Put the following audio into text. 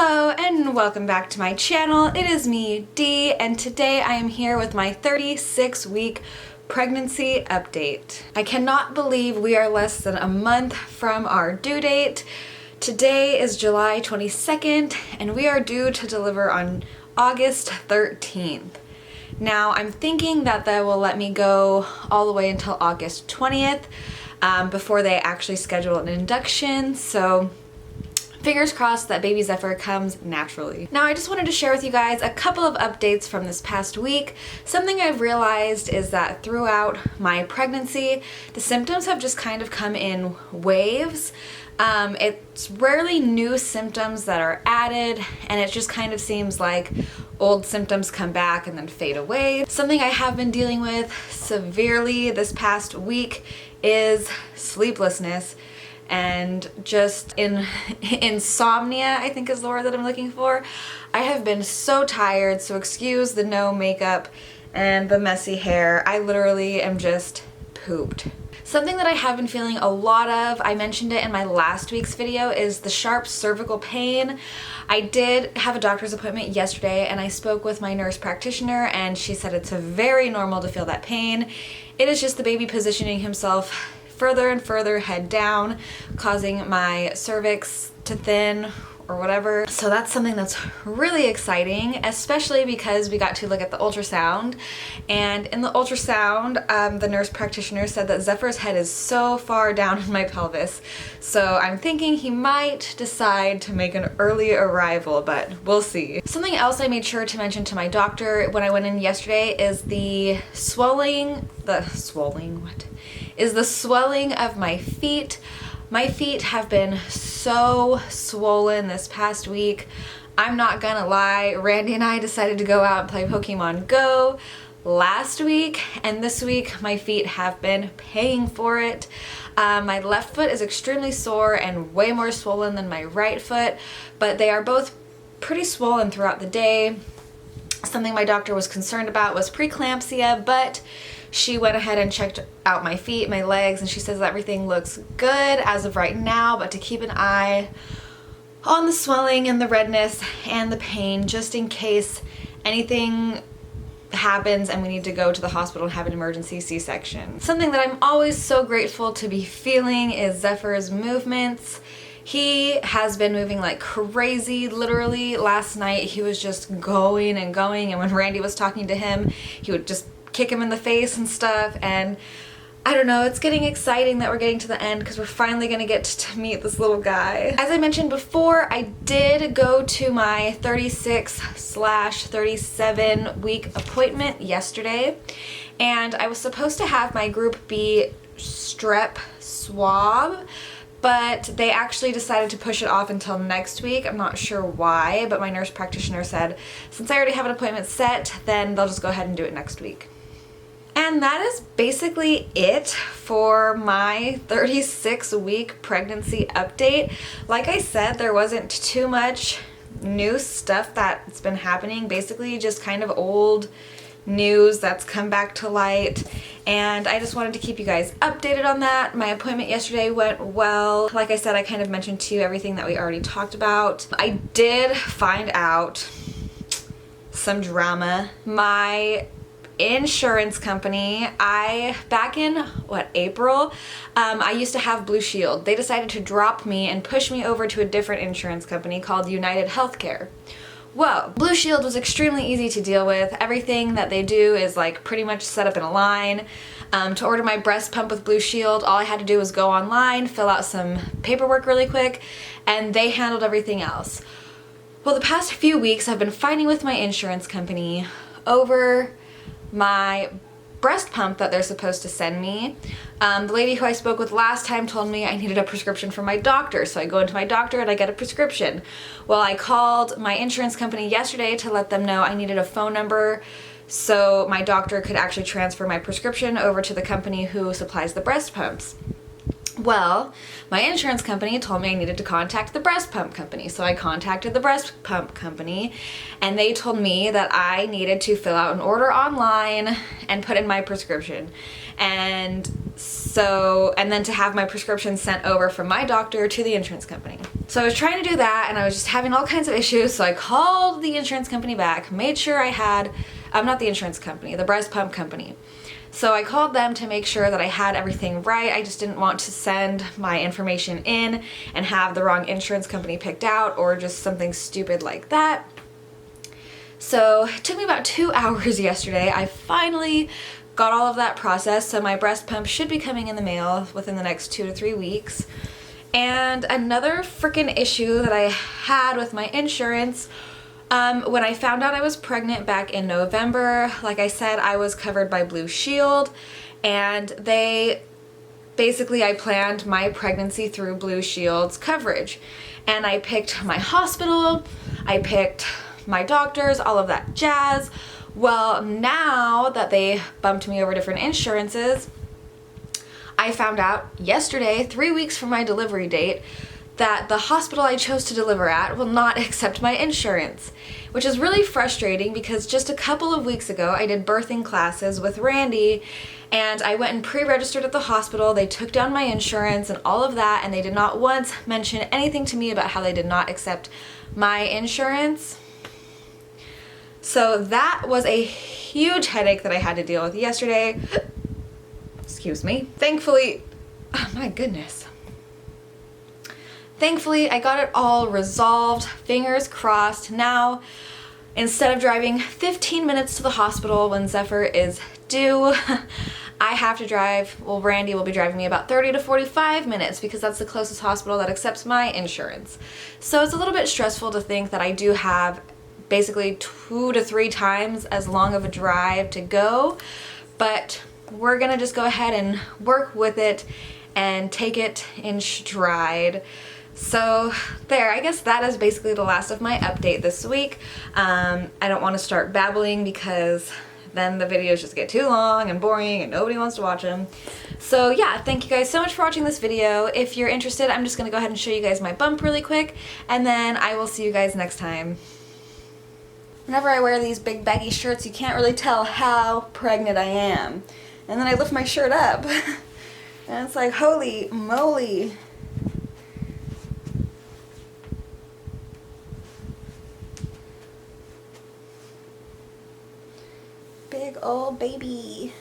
Hello and welcome back to my channel. It is me, Dee, and today I am here with my 36-week pregnancy update. I cannot believe we are less than a month from our due date. Today is July 22nd and we are due to deliver on August 13th. Now I'm thinking that they will let me go all the way until August 20th before they actually schedule an induction, so fingers crossed that baby Zephyr comes naturally. Now I just wanted to share with you guys a couple of updates from this past week. Something I've realized is that throughout my pregnancy, the symptoms have just kind of come in waves. It's rarely new symptoms that are added, and it just kind of seems like old symptoms come back and then fade away. Something I have been dealing with severely this past week is sleeplessness and just insomnia, I think is the word that I'm looking for. I have been so tired, so excuse the no makeup and the messy hair. I literally am just pooped. Something that I have been feeling a lot of, I mentioned it in my last week's video, is the sharp cervical pain. I did have a doctor's appointment yesterday and I spoke with my nurse practitioner and she said it's very normal to feel that pain. It is just the baby positioning himself further and further head down, causing my cervix to thin or whatever. So that's something that's really exciting, especially because we got to look at the ultrasound. And in the ultrasound, the nurse practitioner said that Zephyr's head is so far down in my pelvis. So I'm thinking he might decide to make an early arrival, but we'll see. Something else I made sure to mention to my doctor when I went in yesterday is the swelling of my feet. My feet have been so swollen this past week. I'm not gonna lie, Randy and I decided to go out and play Pokemon Go last week, and this week my feet have been paying for it. My left foot is extremely sore and way more swollen than my right foot, but they are both pretty swollen throughout the day. Something my doctor was concerned about was preeclampsia, but she went ahead and checked out my feet, my legs, and she says everything looks good as of right now, but to keep an eye on the swelling and the redness and the pain just in case anything happens and we need to go to the hospital and have an emergency C-section. Something that I'm always so grateful to be feeling is Zephyr's movements. He has been moving like crazy. Literally last night he was just going and going, and when Randy was talking to him, he would just kick him in the face and stuff. And I don't know, it's getting exciting that we're getting to the end because we're finally gonna get to meet this little guy. As I mentioned before, I did go to my 36/37 week appointment yesterday, and I was supposed to have my Group B strep swab, but they actually decided to push it off until next week. I'm not sure why, but my nurse practitioner said since I already have an appointment set, then they'll just go ahead and do it next week. And that is basically it for my 36-week pregnancy update. Like I said, there wasn't too much new stuff that's been happening, basically just kind of old news that's come back to light, and I just wanted to keep you guys updated on that. My appointment yesterday went well. Like I said, I kind of mentioned to you everything that we already talked about. I did find out some drama. My insurance company, back in April, I used to have Blue Shield. They decided to drop me and push me over to a different insurance company called United Healthcare. Well, Blue Shield was extremely easy to deal with. Everything that they do is like pretty much set up in a line. To order my breast pump with Blue Shield, all I had to do was go online, fill out some paperwork really quick, and they handled everything else. Well, the past few weeks I've been fighting with my insurance company over my breast pump that they're supposed to send me. The lady who I spoke with last time told me I needed a prescription from my doctor, so I go into my doctor and I get a prescription. Well, I called my insurance company yesterday to let them know I needed a phone number so my doctor could actually transfer my prescription over to the company who supplies the breast pumps. Well, my insurance company told me I needed to contact the breast pump company, so I contacted the breast pump company, and they told me that I needed to fill out an order online and put in my prescription. And then to have my prescription sent over from my doctor to the insurance company. So I was trying to do that and I was just having all kinds of issues. So I called the insurance company back, made sure I had, not the insurance company, the breast pump company. So I called them to make sure that I had everything right. I just didn't want to send my information in and have the wrong insurance company picked out or just something stupid like that. So it took me about 2 hours yesterday. I finally got all of that processed. So my breast pump should be coming in the mail within the next 2 to 3 weeks. And another freaking issue that I had with my insurance, when I found out I was pregnant back in November, like I said, I was covered by Blue Shield, and I planned my pregnancy through Blue Shield's coverage. And I picked my hospital, I picked my doctors, all of that jazz. Well, now that they bumped me over different insurances, I found out yesterday, 3 weeks from my delivery date, that the hospital I chose to deliver at will not accept my insurance, which is really frustrating because just a couple of weeks ago I did birthing classes with Randy and I went and pre-registered at the hospital. They took down my insurance and all of that, and they did not once mention anything to me about how they did not accept my insurance. So that was a huge headache that I had to deal with yesterday. Excuse me. Thankfully, oh my goodness. Thankfully, I got it all resolved. Fingers crossed. Now, instead of driving 15 minutes to the hospital when Zephyr is due, I have to drive, well, Randy will be driving me about 30 to 45 minutes because that's the closest hospital that accepts my insurance. So it's a little bit stressful to think that I do have basically 2 to 3 times as long of a drive to go, but we're gonna just go ahead and work with it and take it in stride. So there, I guess that is basically the last of my update this week. I don't want to start babbling because then the videos just get too long and boring and nobody wants to watch them. So yeah, thank you guys so much for watching this video. If you're interested, I'm just gonna go ahead and show you guys my bump really quick, and then I will see you guys next time. Whenever I wear these big baggy shirts, you can't really tell how pregnant I am. And then I lift my shirt up and it's like, holy moly. Big old baby.